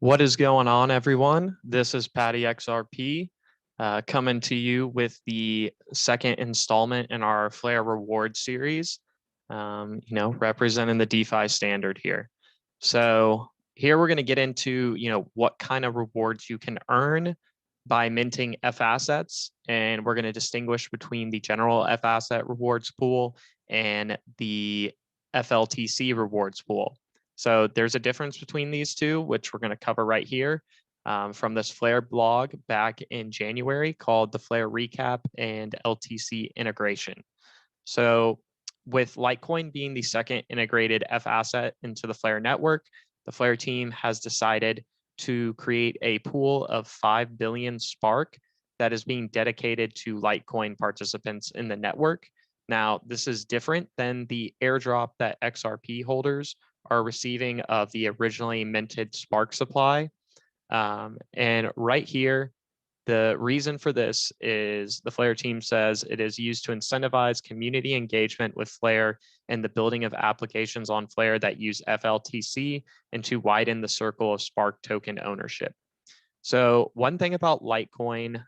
What is going on, everyone? This is Patty XRP coming to you with the second installment in our Flare Reward series, representing the DeFi standard here. So here we're going to get into, what kind of rewards you can earn by minting F assets. And we're going to distinguish between the general F asset rewards pool and the FLTC rewards pool. So there's a difference between these two, which we're going to cover right here from this Flare blog back in January called the Flare Recap and LTC Integration. So with Litecoin being the second integrated F asset into the Flare network, the Flare team has decided to create a pool of 5 billion Spark that is being dedicated to Litecoin participants in the network. Now, this is different than the airdrop that XRP holders are receiving of the originally minted Spark supply. And right here, the reason for this is the Flare team says it is used to incentivize community engagement with Flare and the building of applications on Flare that use FLTC and to widen the circle of Spark token ownership. So one thing about Litecoin,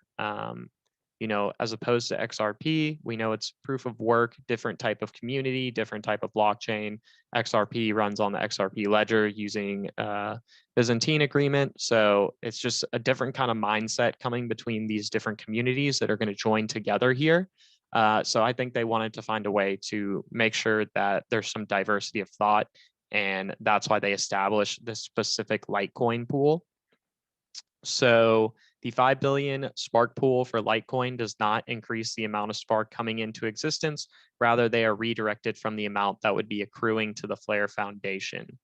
as opposed to XRP, we know it's proof of work, different type of community, different type of blockchain. XRP runs on the XRP ledger using Byzantine agreement. So it's just a different kind of mindset coming between these different communities that are going to join together here. So I think they wanted to find a way to make sure that there's some diversity of thought. And that's why they established this specific Litecoin pool. So the 5 billion Spark pool for Litecoin does not increase the amount of Spark coming into existence. Rather, they are redirected from the amount that would be accruing to the Flare Foundation.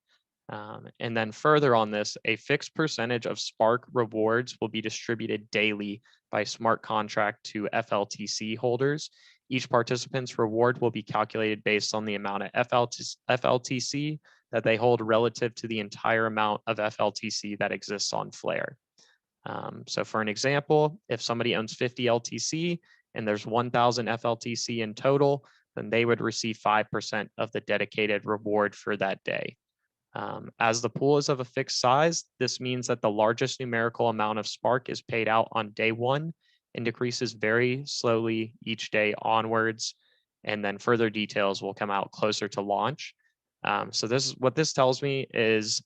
And then further on this, a fixed percentage of Spark rewards will be distributed daily by smart contract to FLTC holders. Each participant's reward will be calculated based on the amount of FLTC that they hold relative to the entire amount of FLTC that exists on Flare. So for an example, if somebody owns 50 LTC and there's 1,000 FLTC in total, then they would receive 5% of the dedicated reward for that day. As the pool is of a fixed size, this means that the largest numerical amount of Spark is paid out on day one and decreases very slowly each day onwards. And then further details will come out closer to launch. So this is what this tells me is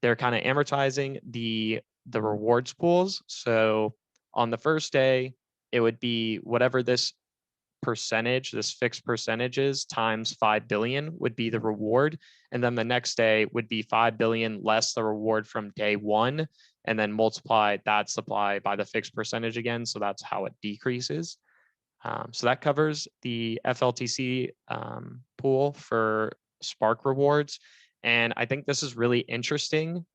they're kind of amortizing the rewards pools. So on the first day, it would be whatever this percentage, this fixed percentage is times 5 billion would be the reward. And then the next day would be 5 billion less the reward from day one, and then multiply that supply by the fixed percentage again. So that's how it decreases. So that covers the FLTC pool for Spark rewards. And I think this is really interesting,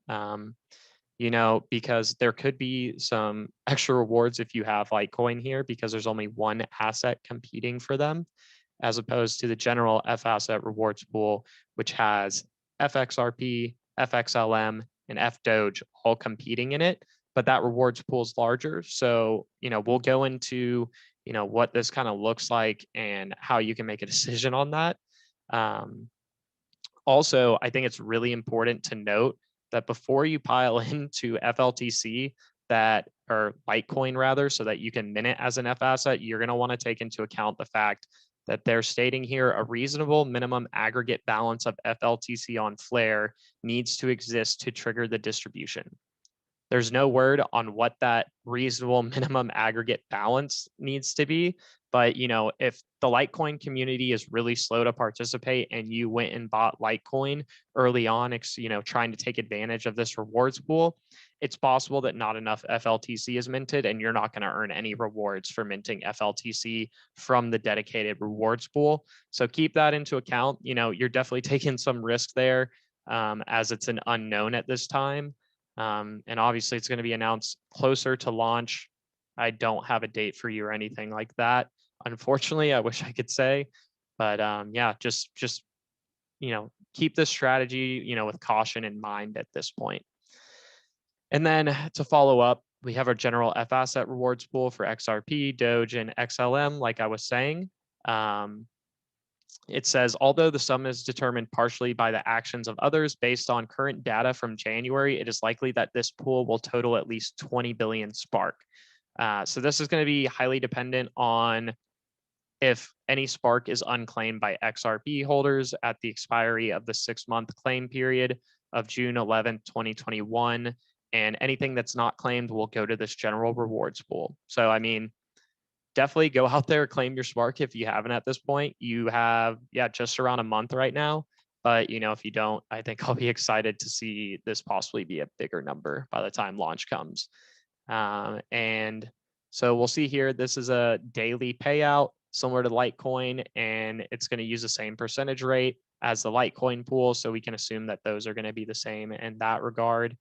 because there could be some extra rewards if you have Litecoin here, because there's only one asset competing for them, as opposed to the general F asset rewards pool, which has FXRP, FXLM, and FDoge all competing in it. But that rewards pool is larger. So, we'll go into, what this kind of looks like and how you can make a decision on that. Also, I think it's really important to note that before you pile into FLTC or Litecoin rather, so that you can mint it as an F asset, you're going to want to take into account the fact that they're stating here a reasonable minimum aggregate balance of FLTC on Flare needs to exist to trigger the distribution. There's no word on what that reasonable minimum aggregate balance needs to be. But, if the Litecoin community is really slow to participate and you went and bought Litecoin early on, trying to take advantage of this rewards pool, it's possible that not enough FLTC is minted and you're not going to earn any rewards for minting FLTC from the dedicated rewards pool. So keep that into account. You're definitely taking some risk there as it's an unknown at this time. And obviously it's going to be announced closer to launch. I don't have a date for you or anything like that. Unfortunately, I wish I could say, but yeah, just keep this strategy, with caution in mind at this point. And then to follow up, we have our general F asset rewards pool for XRP, Doge, and XLM, like I was saying. It says, although the sum is determined partially by the actions of others based on current data from January, it is likely that this pool will total at least 20 billion Spark. So this is going to be highly dependent on if any Spark is unclaimed by XRP holders at the expiry of the 6-month claim period of June 11th, 2021. And anything that's not claimed will go to this general rewards pool. So, I mean, definitely go out there, claim your Spark if you haven't at this point. You have, just around a month right now. But, if you don't, I think I'll be excited to see this possibly be a bigger number by the time launch comes. And so we'll see here, this is a daily payout similar to Litecoin, and it's going to use the same percentage rate as the Litecoin pool. So we can assume that those are going to be the same in that regard.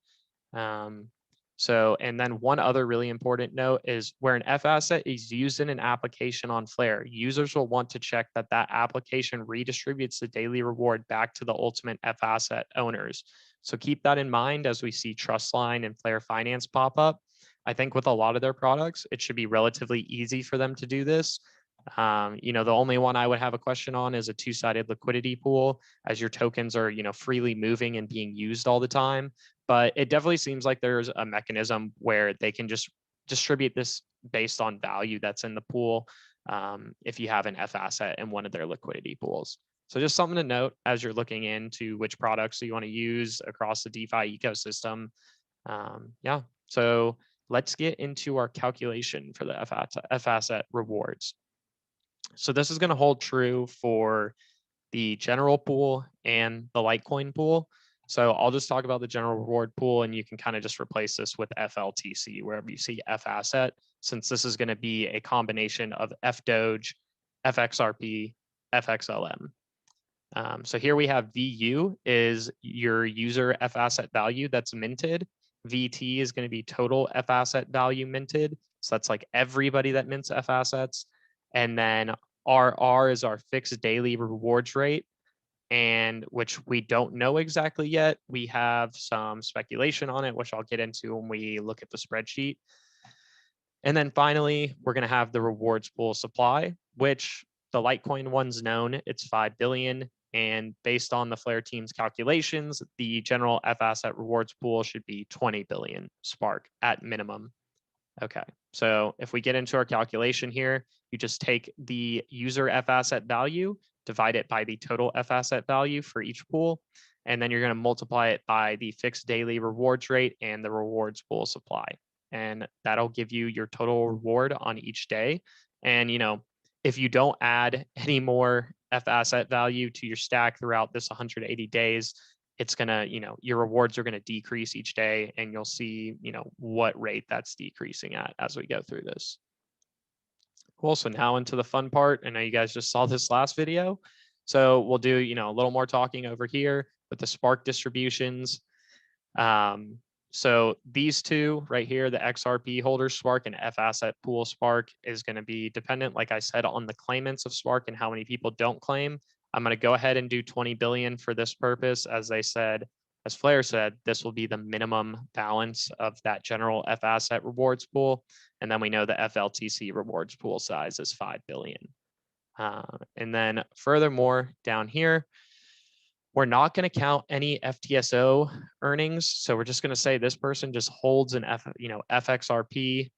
And then one other really important note is where an F asset is used in an application on Flare, users will want to check that that application redistributes the daily reward back to the ultimate F asset owners. So keep that in mind as we see Trustline and Flare Finance pop up. I think with a lot of their products, it should be relatively easy for them to do this. The only one I would have a question on is a two-sided liquidity pool, as your tokens are, freely moving and being used all the time. But it definitely seems like there's a mechanism where they can just distribute this based on value that's in the pool if you have an F asset in one of their liquidity pools. So just something to note as you're looking into which products you want to use across the DeFi ecosystem. So let's get into our calculation for the F asset rewards. So this is going to hold true for the general pool and the Litecoin pool. So I'll just talk about the general reward pool, and you can kind of just replace this with FLTC wherever you see F asset, since this is going to be a combination of FDoge, FXRP, FXLM. So here we have VU is your user F asset value that's minted. VT is going to be total F asset value minted. So that's like everybody that mints F assets. And then RR is our fixed daily rewards rate, and which we don't know exactly yet. We have some speculation on it, which I'll get into when we look at the spreadsheet. And then finally, we're going to have the rewards pool supply, which the Litecoin one's known, it's 5 billion. And based on the Flare team's calculations, the general F asset rewards pool should be 20 billion Spark at minimum. Okay, so if we get into our calculation here, you just take the user F asset value, divide it by the total F asset value for each pool, and then you're going to multiply it by the fixed daily rewards rate and the rewards pool supply. And that'll give you your total reward on each day. And, if you don't add any more F asset value to your stack throughout this 180 days, it's going to, your rewards are going to decrease each day, and you'll see, what rate that's decreasing at as we go through this. Cool. So now into the fun part. I know you guys just saw this last video. So we'll do, a little more talking over here with the Spark distributions. So these two right here, the XRP holder Spark and F asset pool Spark, is going to be dependent, like I said, on the claimants of Spark and how many people don't claim. I'm going to go ahead and do 20 billion for this purpose. As they said, as Flare said, this will be the minimum balance of that general F asset rewards pool. And then we know the FLTC rewards pool size is 5 billion. And then furthermore, down here, we're not going to count any FTSO earnings. So we're just going to say this person just holds an FXRP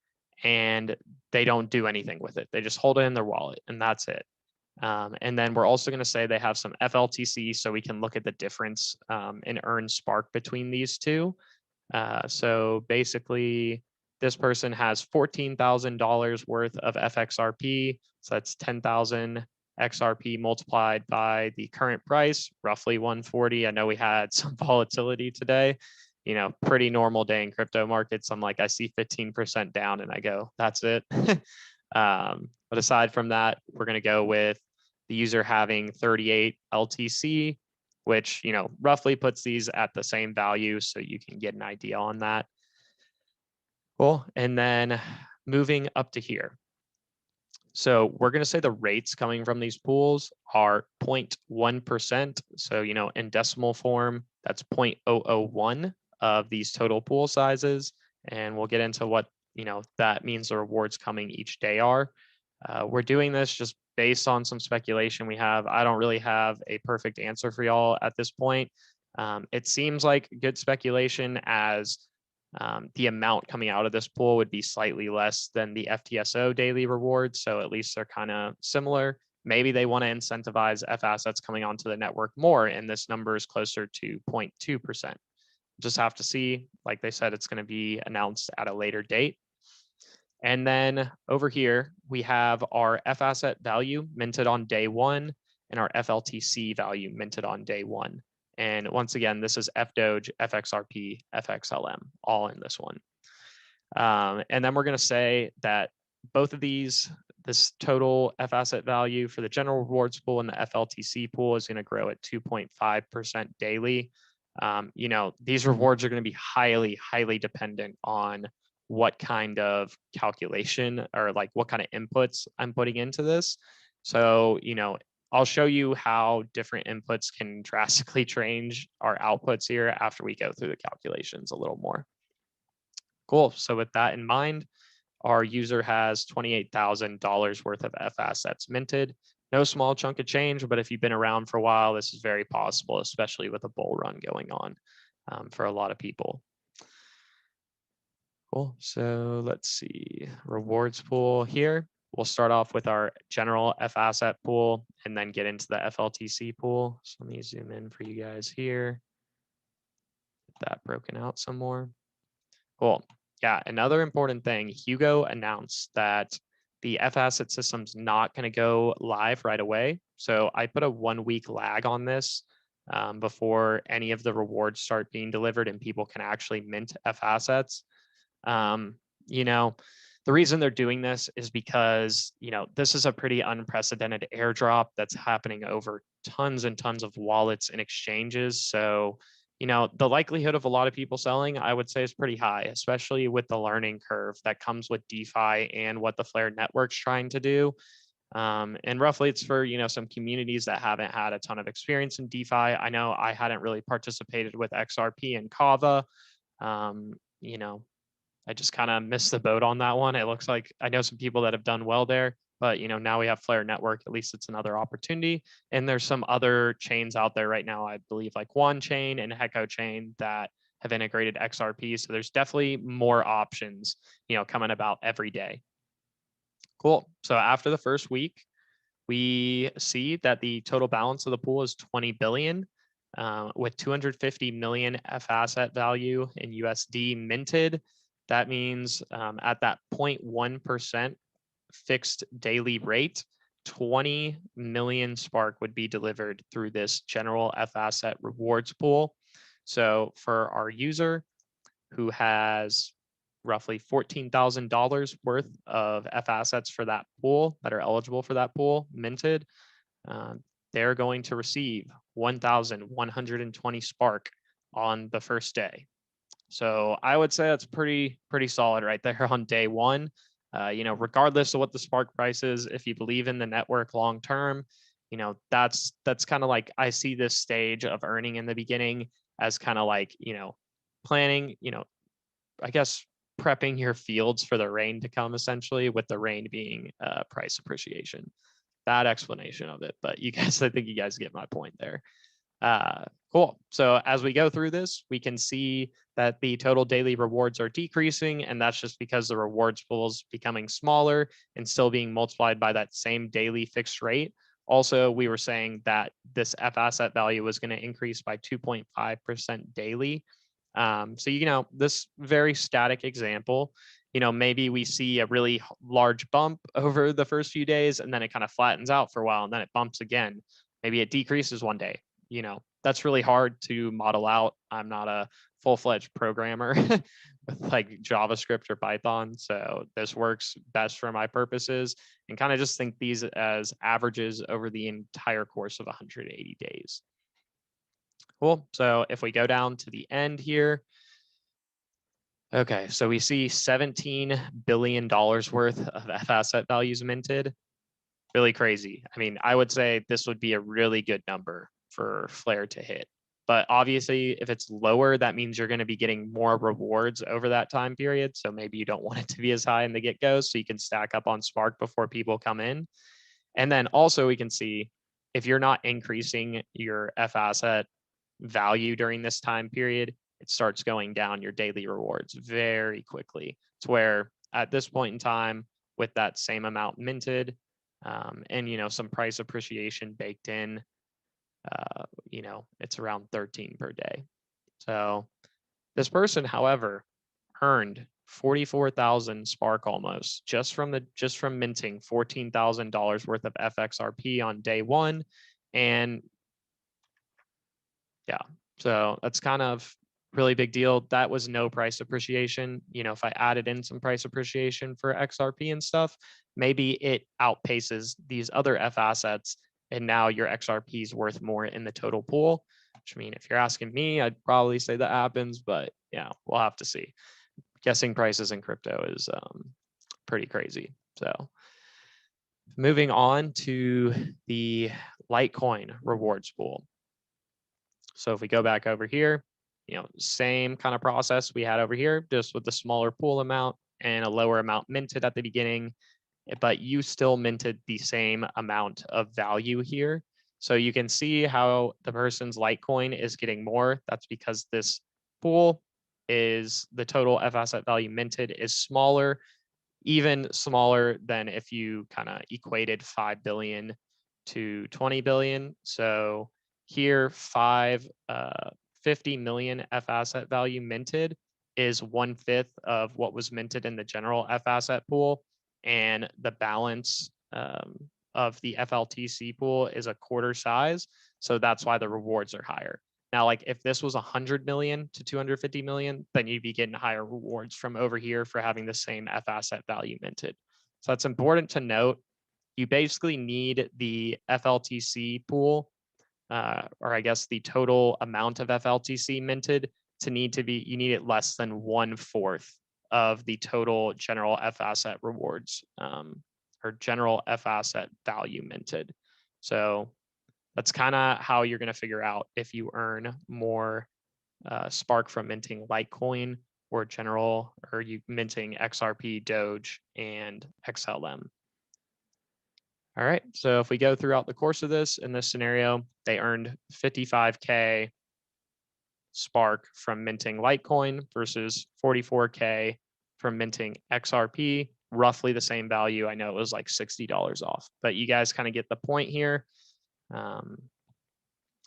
and they don't do anything with it. They just hold it in their wallet and that's it. And then we're also going to say they have some FLTC, so we can look at the difference in earned Spark between these two. So basically, this person has $14,000 worth of FXRP. So that's 10,000 XRP multiplied by the current price, roughly 140. I know we had some volatility today. Pretty normal day in crypto markets. I'm like, I see 15% down and I go, that's it. But aside from that, we're going to go with the user having 38 LTC, which, roughly puts these at the same value. So you can get an idea on that. Cool. And then moving up to here. So we're going to say the rates coming from these pools are 0.1%. So, in decimal form, that's 0.001 of these total pool sizes. And we'll get into what, that means the rewards coming each day are. We're doing this just based on some speculation we have. I don't really have a perfect answer for y'all at this point. It seems like good speculation, as the amount coming out of this pool would be slightly less than the FTSO daily rewards. So at least they're kind of similar. Maybe they want to incentivize F assets coming onto the network more, and this number is closer to 0.2%. Just have to see. Like they said, it's going to be announced at a later date. And then over here, we have our F asset value minted on day one and our FLTC value minted on day one. And once again, this is FDoge, FXRP, FXLM, all in this one. And then we're going to say that both of these, this total F asset value for the general rewards pool and the FLTC pool is going to grow at 2.5% daily. You know, these rewards are going to be highly, highly dependent on what kind of calculation or like what kind of inputs I'm putting into this. So, you know, I'll show you how different inputs can drastically change our outputs here after we go through the calculations a little more. Cool. So with that in mind, our user has $28,000 worth of F assets minted. No small chunk of change, but if you've been around for a while, this is very possible, especially with a bull run going on for a lot of people. Cool. So let's see, rewards pool here. We'll start off with our general F asset pool and then get into the FLTC pool. So let me zoom in for you guys here. Get that broken out some more. Cool. Yeah, another important thing, Hugo announced that the F asset system's not going to go live right away. So I put a 1 week lag on this before any of the rewards start being delivered and people can actually mint F assets. You know, the reason they're doing this is because, you know, this is a pretty unprecedented airdrop that's happening over tons and tons of wallets and exchanges. So, you know, the likelihood of a lot of people selling, I would say, is pretty high, especially with the learning curve that comes with DeFi and what the Flare network's trying to do. And roughly it's for, you know, some communities that haven't had a ton of experience in DeFi. I know I hadn't really participated with XRP and Kava. You know, I just kind of missed the boat on that one. It looks like I know some people that have done well there, but you know, now we have Flare Network. At least it's another opportunity. And there's some other chains out there right now, I believe, like One Chain and Hecko Chain that have integrated XRP. So there's definitely more options, you know, coming about every day. Cool. So after the first week, we see that the total balance of the pool is 20 billion. With 250 million F asset value in USD minted. That means at that 0.1% fixed daily rate, 20 million Spark would be delivered through this general F asset rewards pool. So for our user who has roughly $14,000 worth of F assets for that pool that are eligible for that pool minted, they're going to receive 1,120 Spark on the first day. So I would say that's pretty solid right there on day one. You know, regardless of what the Spark price is, if you believe in the network long term, you know, that's kind of like I see this stage of earning in the beginning as kind of like, you know, planning, you know, I guess prepping your fields for the rain to come, essentially, with the rain being price appreciation. Bad explanation of it, but you guys, I think you guys get my point there. Cool. So as we go through this, we can see that the total daily rewards are decreasing, and that's just because the rewards pool is becoming smaller and still being multiplied by that same daily fixed rate. Also, we were saying that this F asset value was going to increase by 2.5% daily. So, you know, this very static example, you know, maybe we see a really large bump over the first few days, and then it kind of flattens out for a while, and then it bumps again. Maybe it decreases one day. You know, that's really hard to model out. I'm not a full-fledged programmer with like JavaScript or Python. So this works best for my purposes, and kind of just think these as averages over the entire course of 180 days. Cool. So if we go down to the end here, okay, so we see $17 billion worth of F asset values minted. Really crazy. I mean, I would say this would be a really good number for Flare to hit. But obviously, if it's lower, that means you're going to be getting more rewards over that time period. So maybe you don't want it to be as high in the get-go, so you can stack up on Spark before people come in. And then also we can see if you're not increasing your F asset value during this time period, it starts going down your daily rewards very quickly. It's where at this point in time, with that same amount minted, and some price appreciation baked in, it's around 13 per day. So this person, however, earned 44,000 Spark almost just from minting $14,000 worth of FXRP on day one. And yeah, so that's kind of really big deal. That was no price appreciation. If I added in some price appreciation for XRP and stuff, maybe it outpaces these other F assets. And now your XRP is worth more in the total pool, which, I mean, if you're asking me, I'd probably say that happens, but yeah, we'll have to see. Guessing prices in crypto is pretty crazy. So moving on to the Litecoin rewards pool. So if we go back over here, same kind of process we had over here, just with the smaller pool amount and a lower amount minted at the beginning, but you still minted the same amount of value here. So you can see how the person's Litecoin is getting more. That's because this pool is the total F asset value minted is smaller, even smaller than if you kind of equated 5 billion to 20 billion. So here, 50 million F asset value minted is 1/5 of what was minted in the general F asset pool. And the balance of the FLTC pool is a quarter size. So that's why the rewards are higher. Now, like if this was 100 million to 250 million, then you'd be getting higher rewards from over here for having the same F asset value minted. So that's important to note. You basically need the FLTC pool, or I guess the total amount of FLTC minted you need it less than 1/4 of the total general F asset rewards, or general F asset value minted. So that's kind of how you're going to figure out if you earn more Spark from minting Litecoin or you minting XRP, Doge, and XLM. All right, so if we go throughout the course of this, in this scenario, they earned 55K Spark from minting Litecoin versus 44K from minting XRP, roughly the same value. I know it was like $60 off, but you guys kind of get the point here.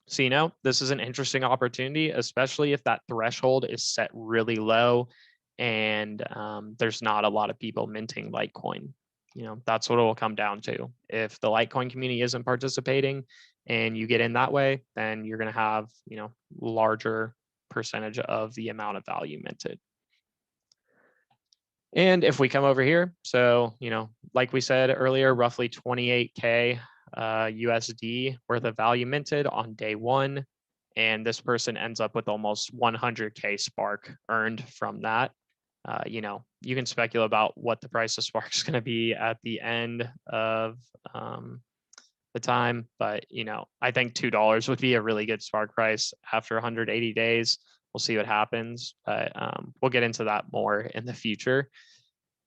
So, this is an interesting opportunity, especially if that threshold is set really low and there's not a lot of people minting Litecoin. That's what it will come down to. If the Litecoin community isn't participating and you get in that way, then you're going to have, larger percentage of the amount of value minted. And if we come over here, so, like we said earlier, roughly 28K USD worth of value minted on day one. And this person ends up with almost 100K Spark earned from that. You can speculate about what the price of Spark is going to be at the end of the time, but I think $2 would be a really good Spark price after 180 days. We'll see what happens, but we'll get into that more in the future.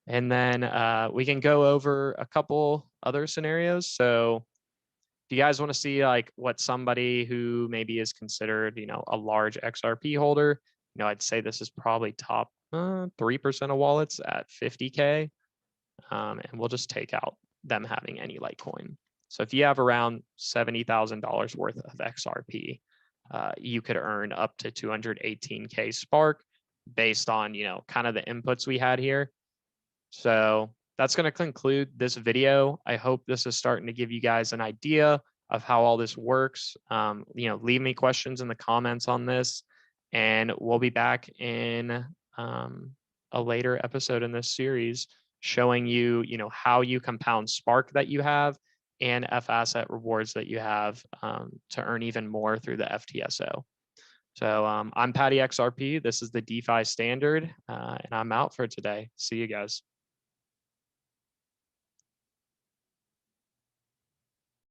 And then we can go over a couple other scenarios. So if you guys want to see like what somebody who maybe is considered, a large XRP holder, I'd say this is probably top 3% of wallets at 50K. And we'll just take out them having any Litecoin. So if you have around $70,000 worth of XRP, you could earn up to 218K Spark based on, kind of the inputs we had here. So that's going to conclude this video. I hope this is starting to give you guys an idea of how all this works. Leave me questions in the comments on this, and we'll be back in a later episode in this series showing you, how you compound Spark that you have and F asset rewards that you have to earn even more through the FTSO. So I'm Patty XRP. This is the DeFi standard, and I'm out for today. See you guys.